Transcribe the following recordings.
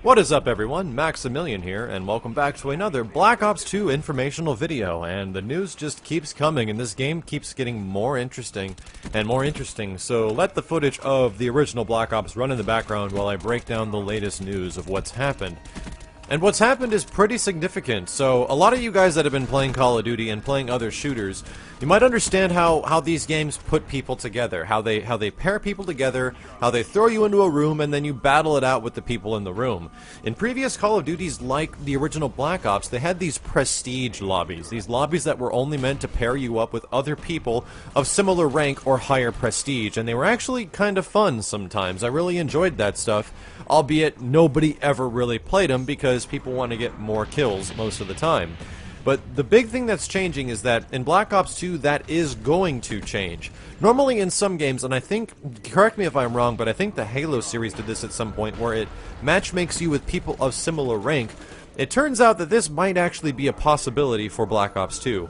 What is up, everyone? Maximilian here, and welcome back to another Black Ops 2 informational video. And the news just keeps coming, and this game keeps getting more interesting and more interesting. So let the footage of the original Black Ops run in the background while I break down the latest news of what's happened. And what's happened is pretty significant. So a lot of you guys that have been playing Call of Duty and playing other shooters, you might understand how these games put people together, how they pair people together, how they throw you into a room and then you battle it out with the people in the room. In previous Call of Duties, like the original Black Ops, they had these prestige lobbies, these lobbies that were only meant to pair you up with other people of similar rank or higher prestige, and they were actually kind of fun sometimes. I really enjoyed that stuff, albeit nobody ever really played them because people want to get more kills most of the time. But the big thing that's changing is that in Black Ops 2, that is going to change. Normally in some games, and I think, correct me if I'm wrong, but I think the Halo series did this at some point, where it matchmakes you with people of similar rank. It turns out that this might actually be a possibility for Black Ops 2.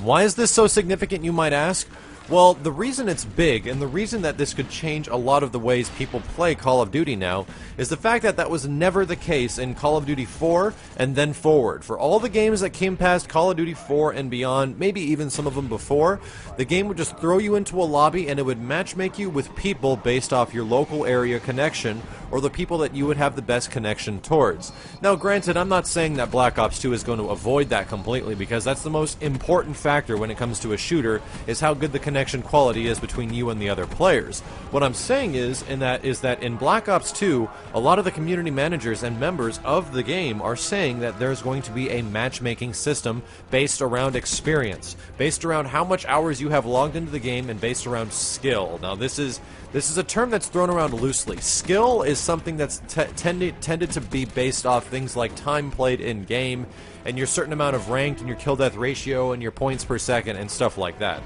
Why is this so significant, you might ask? Well, the reason it's big, and the reason that this could change a lot of the ways people play Call of Duty now, is the fact that that was never the case in Call of Duty 4 and then forward. For all the games that came past Call of Duty 4 and beyond, maybe even some of them before, the game would just throw you into a lobby and it would matchmake you with people based off your local area connection, or the people that you would have the best connection towards. Now granted, I'm not saying that Black Ops 2 is going to avoid that completely, because that's the most important factor when it comes to a shooter, is how good the connection quality is between you and the other players. What I'm saying is that in Black Ops 2, a lot of the community managers and members of the game are saying that there's going to be a matchmaking system based around experience, based around how much hours you have logged into the game, and based around skill. Now this is a term that's thrown around loosely. Skill is something that's tended to be based off things like time played in game, and your certain amount of rank, and your kill death ratio, and your points per second, and stuff like that.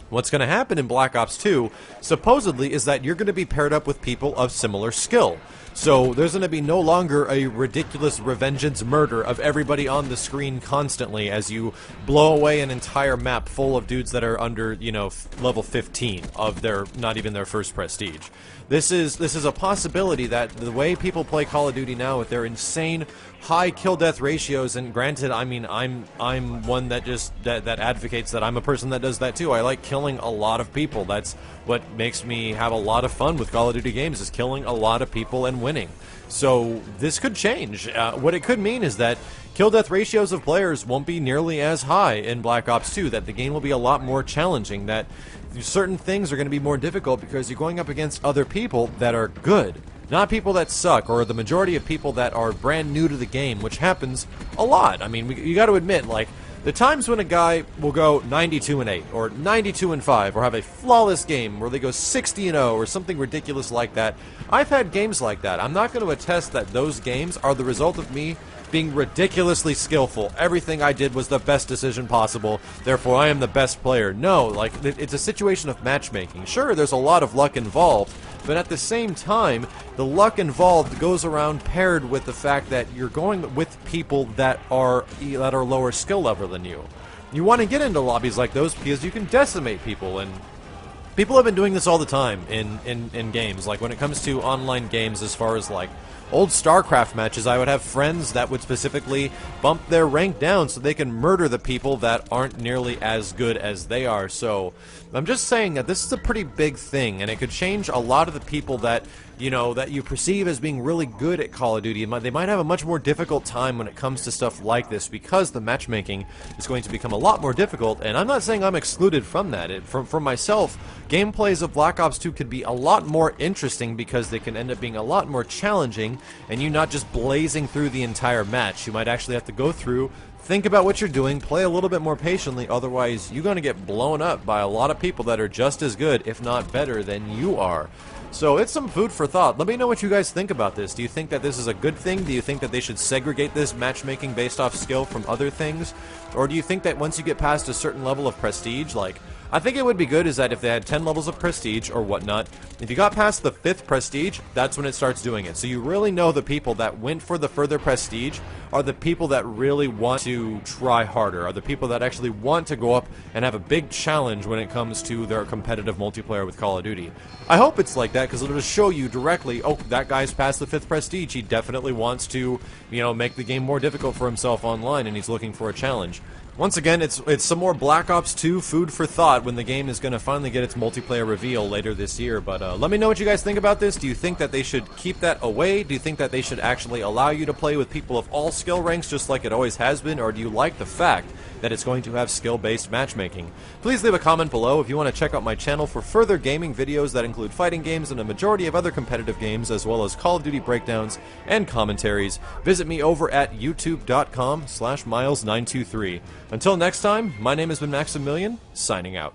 What's going to happen in Black Ops 2, supposedly, is that you're going to be paired up with people of similar skill. So there's going to be no longer a ridiculous revengeance murder of everybody on the screen constantly as you blow away an entire map full of dudes that are under, you know, level 15 of their, not even their first prestige. This is a possibility that the way people play Call of Duty now with their insane high kill death ratios, and granted, I mean, I'm one that that advocates that. I'm a person that does that too. I like killing a lot of people. That's what makes me have a lot of fun with Call of Duty games, is killing a lot of people and winning. So this could change. What it could mean is that kill death ratios of players won't be nearly as high in Black Ops 2, that the game will be a lot more challenging, that certain things are going to be more difficult because you're going up against other people that are good, not people that suck, or the majority of people that are brand new to the game, which happens a lot. I mean, you got to admit, like, the times when a guy will go 92-8, or 92-5, or have a flawless game where they go 60-0, or something ridiculous like that, I've had games like that. I'm not going to attest that those games are the result of me being ridiculously skillful. Everything I did was the best decision possible, therefore I am the best player. No, like, it's a situation of matchmaking. Sure, there's a lot of luck involved, but at the same time, the luck involved goes around paired with the fact that you're going with people that are lower skill level than you. You want to get into lobbies like those because you can decimate people, and people have been doing this all the time in games. Like when it comes to online games, as far as like old StarCraft matches, I would have friends that would specifically bump their rank down so they can murder the people that aren't nearly as good as they are. So I'm just saying that this is a pretty big thing, and it could change a lot of the people that, you know, that you perceive as being really good at Call of Duty. They might have a much more difficult time when it comes to stuff like this, because the matchmaking is going to become a lot more difficult, and I'm not saying I'm excluded from that. For myself, gameplays of Black Ops 2 could be a lot more interesting because they can end up being a lot more challenging, and you not just blazing through the entire match. You might actually have to go through, think about what you're doing, play a little bit more patiently, otherwise you're going to get blown up by a lot of people that are just as good, if not better, than you are. So it's some food for thought. Let me know what you guys think about this. Do you think that this is a good thing? Do you think that they should segregate this matchmaking based off skill from other things? Or do you think that once you get past a certain level of prestige, like I think it would be good is that if they had 10 levels of prestige or whatnot, if you got past the 5th prestige, that's when it starts doing it. So you really know the people that went for the further prestige are the people that really want to try harder, are the people that actually want to go up and have a big challenge when it comes to their competitive multiplayer with Call of Duty. I hope it's like that, because it'll just show you directly, oh, that guy's past the 5th prestige, he definitely wants to, you know, make the game more difficult for himself online, and he's looking for a challenge. Once again, it's some more Black Ops 2 food for thought when the game is going to finally get its multiplayer reveal later this year. But let me know what you guys think about this. Do you think that they should keep that away? Do you think that they should actually allow you to play with people of all skill ranks just like it always has been? Or do you like the fact that it's going to have skill-based matchmaking? Please leave a comment below if you want to check out my channel for further gaming videos that include fighting games and a majority of other competitive games, as well as Call of Duty breakdowns and commentaries. Visit me over at youtube.com/Miles923. Until next time, my name has been Maximilian, signing out.